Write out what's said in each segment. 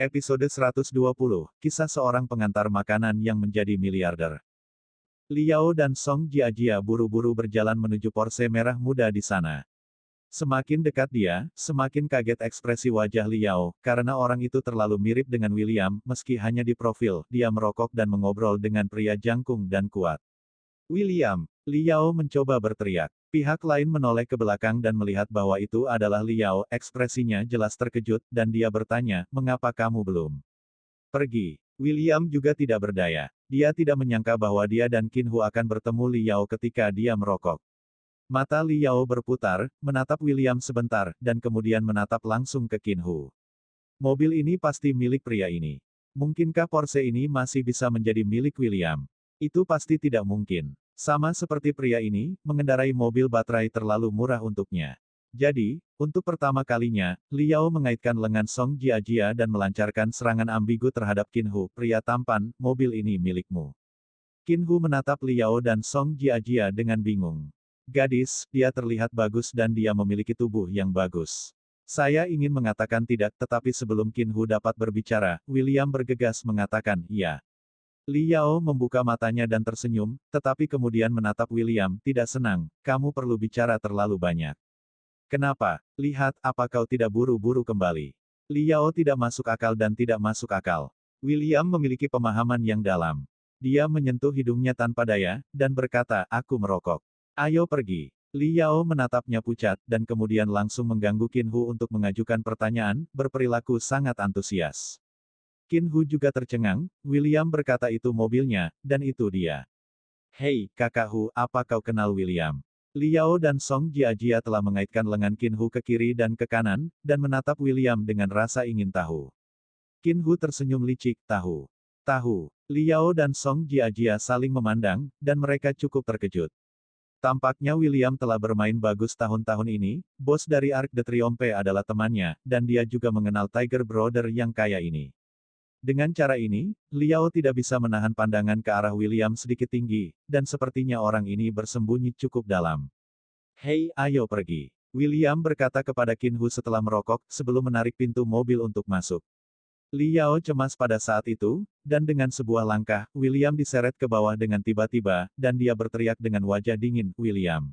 Episode 120, Kisah Seorang Pengantar Makanan yang Menjadi Miliarder. Liao dan Song Jiajia buru-buru berjalan menuju Porsche merah muda di sana. Semakin dekat dia, semakin kaget ekspresi wajah Liao, karena orang itu terlalu mirip dengan William, meski hanya di profil, dia merokok dan mengobrol dengan pria jangkung dan kuat. William, Liao mencoba berteriak. Pihak lain menoleh ke belakang dan melihat bahwa itu adalah Liao, ekspresinya jelas terkejut, dan dia bertanya, mengapa kamu belum pergi? William juga tidak berdaya. Dia tidak menyangka bahwa dia dan Qin Hu akan bertemu Liao ketika dia merokok. Mata Liao berputar, menatap William sebentar, dan kemudian menatap langsung ke Qin Hu. Mobil ini pasti milik pria ini. Mungkinkah Porsche ini masih bisa menjadi milik William? Itu pasti tidak mungkin. Sama seperti pria ini, mengendarai mobil baterai terlalu murah untuknya. Jadi, untuk pertama kalinya, Liao mengaitkan lengan Song Jiajia dan melancarkan serangan ambigu terhadap Qin Hu. Pria tampan, mobil ini milikmu. Qin Hu menatap Liao dan Song Jiajia dengan bingung. Gadis, dia terlihat bagus dan dia memiliki tubuh yang bagus. Saya ingin mengatakan tidak, tetapi sebelum Qin Hu dapat berbicara, William bergegas mengatakan, iya. Liao membuka matanya dan tersenyum, tetapi kemudian menatap William, tidak senang, kamu perlu bicara terlalu banyak. Kenapa? Lihat, apa kau tidak buru-buru kembali? Liao tidak masuk akal dan tidak masuk akal. William memiliki pemahaman yang dalam. Dia menyentuh hidungnya tanpa daya, dan berkata, aku merokok. Ayo pergi. Liao menatapnya pucat, dan kemudian langsung mengganggu Qin Hu untuk mengajukan pertanyaan, berperilaku sangat antusias. Qin Hu juga tercengang, William berkata itu mobilnya, dan itu dia. Hei, kakak Hu, apa kau kenal William? Liao dan Song Jiajia telah mengaitkan lengan Qin Hu ke kiri dan ke kanan, dan menatap William dengan rasa ingin tahu. Qin Hu tersenyum licik, tahu. Tahu. Liao dan Song Jiajia saling memandang, dan mereka cukup terkejut. Tampaknya William telah bermain bagus tahun-tahun ini, bos dari Arc de Triomphe adalah temannya, dan dia juga mengenal Tiger Brother yang kaya ini. Dengan cara ini, Liao tidak bisa menahan pandangan ke arah William sedikit tinggi, dan sepertinya orang ini bersembunyi cukup dalam. Hei, ayo pergi. William berkata kepada Qin Hu setelah merokok, sebelum menarik pintu mobil untuk masuk. Liao cemas pada saat itu, dan dengan sebuah langkah, William diseret ke bawah dengan tiba-tiba, dan dia berteriak dengan wajah dingin, William.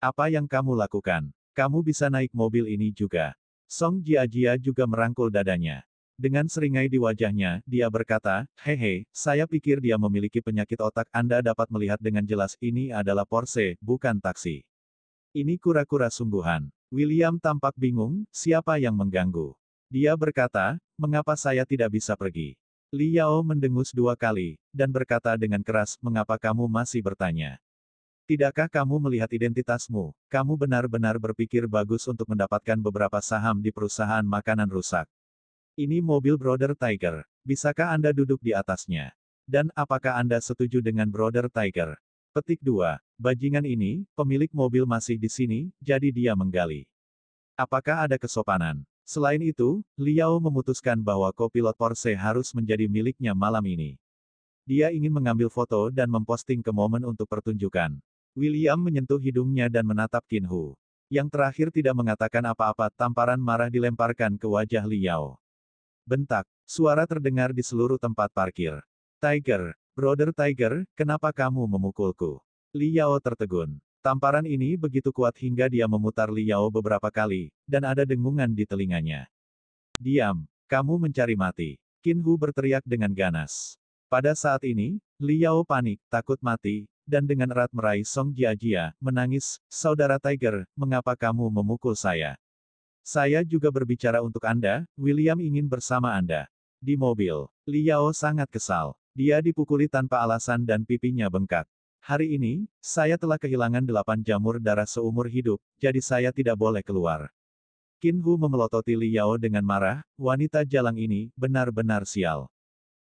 Apa yang kamu lakukan? Kamu bisa naik mobil ini juga. Song Jiajia juga merangkul dadanya. Dengan seringai di wajahnya, dia berkata, hehe, saya pikir dia memiliki penyakit otak. Anda dapat melihat dengan jelas ini adalah Porsche, bukan taksi. Ini kura-kura sungguhan. William tampak bingung, siapa yang mengganggu? Dia berkata, mengapa saya tidak bisa pergi? Liao mendengus 2 kali, dan berkata dengan keras, mengapa kamu masih bertanya? Tidakkah kamu melihat identitasmu? Kamu benar-benar berpikir bagus untuk mendapatkan beberapa saham di perusahaan makanan rusak. Ini mobil Brother Tiger. Bisakah Anda duduk di atasnya? Dan apakah Anda setuju dengan Brother Tiger? Petik 2. Bajingan ini, pemilik mobil masih di sini, jadi dia menggali. Apakah ada kesopanan? Selain itu, Liao memutuskan bahwa kopilot Porsche harus menjadi miliknya malam ini. Dia ingin mengambil foto dan memposting ke momen untuk pertunjukan. William menyentuh hidungnya dan menatap Qin Hu. Yang terakhir tidak mengatakan apa-apa, tamparan marah dilemparkan ke wajah Liao. Bentak, suara terdengar di seluruh tempat parkir. Tiger, Brother Tiger, kenapa kamu memukulku? Liao tertegun. Tamparan ini begitu kuat hingga dia memutar Liao beberapa kali, dan ada dengungan di telinganya. Diam, kamu mencari mati. Qin Hu berteriak dengan ganas. Pada saat ini, Liao panik, takut mati, dan dengan erat meraih Song Jiajia, menangis, saudara Tiger, mengapa kamu memukul saya? Saya juga berbicara untuk Anda, William ingin bersama Anda. Di mobil, Liao sangat kesal. Dia dipukuli tanpa alasan dan pipinya bengkak. Hari ini, saya telah kehilangan 8 jamur darah seumur hidup, jadi saya tidak boleh keluar. Qin Hu memelototi Liao dengan marah, wanita jalang ini, benar-benar sial.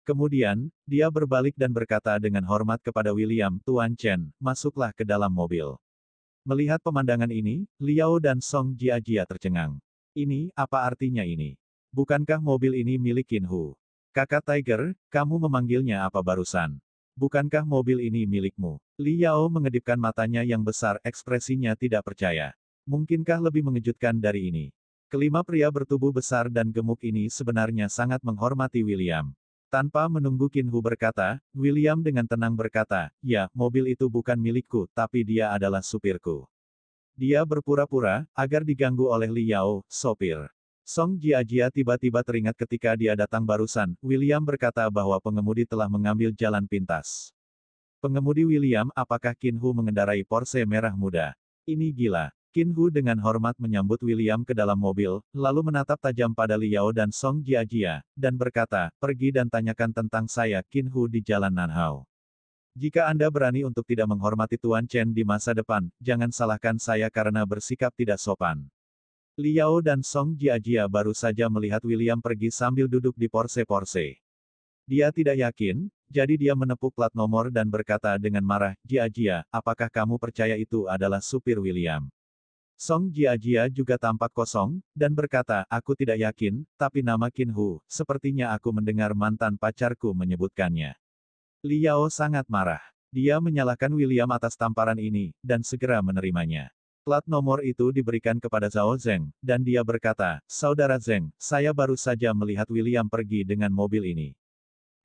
Kemudian, dia berbalik dan berkata dengan hormat kepada William, Tuan Chen, masuklah ke dalam mobil. Melihat pemandangan ini, Liao dan Song Jiajia tercengang. Ini, apa artinya ini? Bukankah mobil ini milik Qin Hu? Kakak Tiger, kamu memanggilnya apa barusan? Bukankah mobil ini milikmu? Liao mengedipkan matanya yang besar, ekspresinya tidak percaya. Mungkinkah lebih mengejutkan dari ini? Kelima pria bertubuh besar dan gemuk ini sebenarnya sangat menghormati William. Tanpa menunggu Qin Hu berkata, William dengan tenang berkata, ya, mobil itu bukan milikku, tapi dia adalah supirku. Dia berpura-pura, agar diganggu oleh Li Yao, sopir. Song Jiajia tiba-tiba teringat ketika dia datang barusan, William berkata bahwa pengemudi telah mengambil jalan pintas. Pengemudi William, apakah Qin Hu mengendarai Porsche merah muda? Ini gila. Qin Hu dengan hormat menyambut William ke dalam mobil, lalu menatap tajam pada Li Yao dan Song Jiajia, dan berkata, pergi dan tanyakan tentang saya Qin Hu di Jalan Nanhao. Jika Anda berani untuk tidak menghormati Tuan Chen di masa depan, jangan salahkan saya karena bersikap tidak sopan. Li Yao dan Song Jiajia baru saja melihat William pergi sambil duduk di Porsche. Dia tidak yakin, jadi dia menepuk plat nomor dan berkata dengan marah, Jiajia, apakah kamu percaya itu adalah supir William? Song Jiajia juga tampak kosong, dan berkata, aku tidak yakin, tapi nama Qin Hu, sepertinya aku mendengar mantan pacarku menyebutkannya. Li Yao sangat marah. Dia menyalahkan William atas tamparan ini, dan segera menerimanya. Plat nomor itu diberikan kepada Zhao Zeng, dan dia berkata, Saudara Zeng, saya baru saja melihat William pergi dengan mobil ini.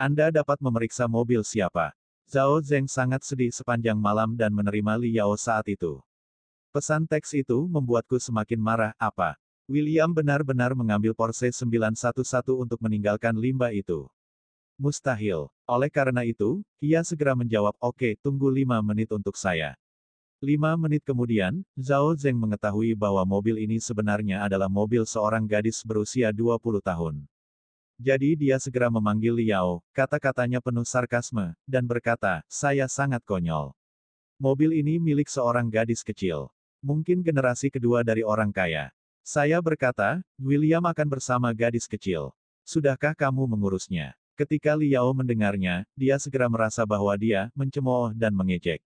Anda dapat memeriksa mobil siapa? Zhao Zeng sangat sedih sepanjang malam dan menerima Li Yao saat itu. Pesan teks itu membuatku semakin marah, apa? William benar-benar mengambil Porsche 911 untuk meninggalkan limbah itu. Mustahil. Oleh karena itu, ia segera menjawab, oke, tunggu 5 menit untuk saya. 5 menit kemudian, Zhao Zeng mengetahui bahwa mobil ini sebenarnya adalah mobil seorang gadis berusia 20 tahun. Jadi dia segera memanggil Li Yao, kata-katanya penuh sarkasme, dan berkata, saya sangat konyol. Mobil ini milik seorang gadis kecil. Mungkin generasi kedua dari orang kaya. Saya berkata, William akan bersama gadis kecil. Sudahkah kamu mengurusnya? Ketika Li Yao mendengarnya, dia segera merasa bahwa dia mencemooh dan mengejek.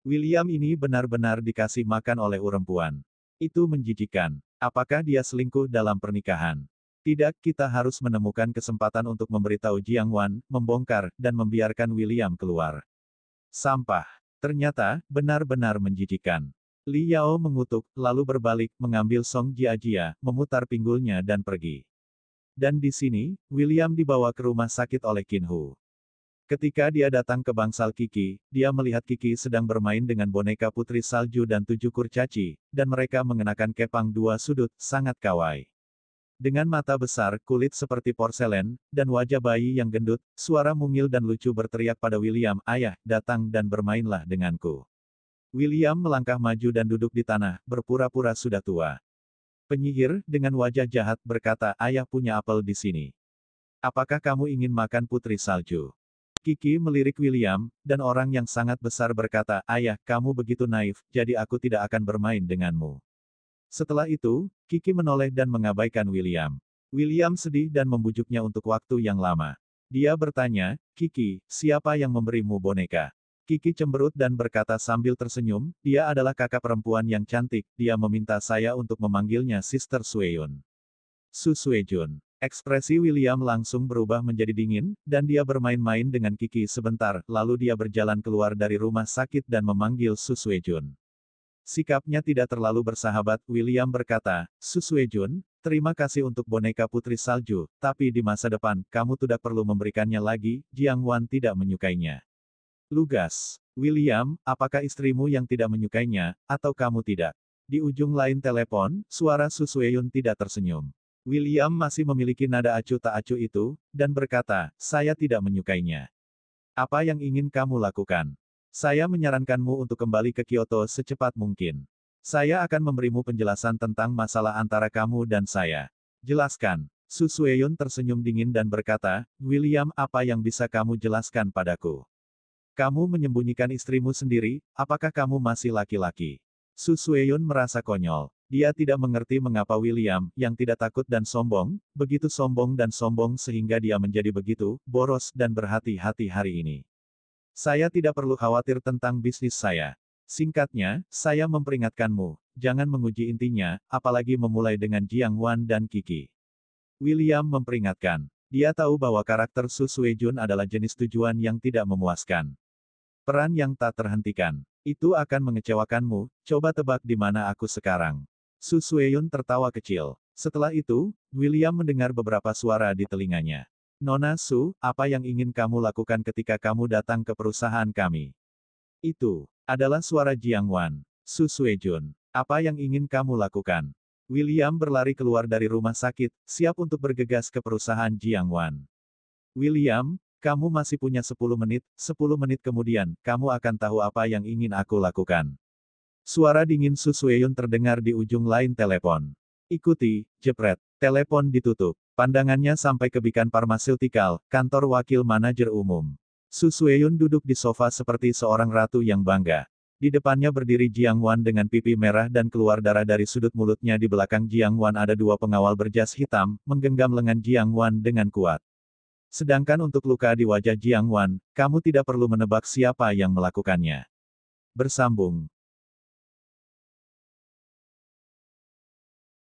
William ini benar-benar dikasih makan oleh perempuan. Itu menjijikkan. Apakah dia selingkuh dalam pernikahan? Tidak, kita harus menemukan kesempatan untuk memberitahu Jiang Wan, membongkar, dan membiarkan William keluar. Sampah. Ternyata, benar-benar menjijikkan. Li Yao mengutuk, lalu berbalik, mengambil Song Jiajia, memutar pinggulnya dan pergi. Dan di sini, William dibawa ke rumah sakit oleh Qin Hu. Ketika dia datang ke bangsal Kiki, dia melihat Kiki sedang bermain dengan boneka putri salju dan 7 kurcaci, dan mereka mengenakan kepang 2 sudut, sangat kawaii. Dengan mata besar, kulit seperti porselen, dan wajah bayi yang gendut, suara mungil dan lucu berteriak pada William, ayah, datang dan bermainlah denganku. William melangkah maju dan duduk di tanah, berpura-pura sudah tua. Penyihir, dengan wajah jahat, berkata, ayah punya apel di sini. Apakah kamu ingin makan putri salju? Kiki melirik William, dan orang yang sangat besar berkata, ayah, kamu begitu naif, jadi aku tidak akan bermain denganmu. Setelah itu, Kiki menoleh dan mengabaikan William. William sedih dan membujuknya untuk waktu yang lama. Dia bertanya, Kiki, siapa yang memberimu boneka? Kiki cemberut dan berkata sambil tersenyum, dia adalah kakak perempuan yang cantik, dia meminta saya untuk memanggilnya Sister Sueyun. Su Suejun. Ekspresi William langsung berubah menjadi dingin, dan dia bermain-main dengan Kiki sebentar, lalu dia berjalan keluar dari rumah sakit dan memanggil Su Suejun. Sikapnya tidak terlalu bersahabat, William berkata, Su Suejun, terima kasih untuk boneka putri salju, tapi di masa depan, kamu tidak perlu memberikannya lagi, Jiang Wan tidak menyukainya. Lugas. William, apakah istrimu yang tidak menyukainya, atau kamu tidak? Di ujung lain telepon, suara Su Sueyun tidak tersenyum. William masih memiliki nada acuh tak acuh itu, dan berkata, saya tidak menyukainya. Apa yang ingin kamu lakukan? Saya menyarankanmu untuk kembali ke Kyoto secepat mungkin. Saya akan memberimu penjelasan tentang masalah antara kamu dan saya. Jelaskan. Su Sueyun tersenyum dingin dan berkata, William, apa yang bisa kamu jelaskan padaku? Kamu menyembunyikan istrimu sendiri, apakah kamu masih laki-laki? Su Sueyun merasa konyol. Dia tidak mengerti mengapa William, yang tidak takut dan sombong, begitu sombong dan sombong sehingga dia menjadi begitu, boros dan berhati-hati hari ini. Saya tidak perlu khawatir tentang bisnis saya. Singkatnya, saya memperingatkanmu, jangan menguji intinya, apalagi memulai dengan Jiang Wan dan Kiki. William memperingatkan. Dia tahu bahwa karakter Su Suejun adalah jenis tujuan yang tidak memuaskan. Peran yang tak terhentikan. Itu akan mengecewakanmu, coba tebak di mana aku sekarang. Su Sueyun tertawa kecil. Setelah itu, William mendengar beberapa suara di telinganya. Nona Su, apa yang ingin kamu lakukan ketika kamu datang ke perusahaan kami? Itu adalah suara Jiang Wan. Su Suejun, apa yang ingin kamu lakukan? William berlari keluar dari rumah sakit, siap untuk bergegas ke perusahaan Jiang Wan. William, kamu masih punya 10 menit, 10 menit kemudian, kamu akan tahu apa yang ingin aku lakukan. Suara dingin Su Sueyun terdengar di ujung lain telepon. Ikuti, jepret. Telepon ditutup. Pandangannya sampai ke Beacon Pharmaceutical, kantor wakil manajer umum. Su Sueyun duduk di sofa seperti seorang ratu yang bangga. Di depannya berdiri Jiang Wan dengan pipi merah dan keluar darah dari sudut mulutnya. Di belakang Jiang Wan ada dua pengawal berjas hitam, menggenggam lengan Jiang Wan dengan kuat. Sedangkan untuk luka di wajah Jiang Wan, kamu tidak perlu menebak siapa yang melakukannya. Bersambung.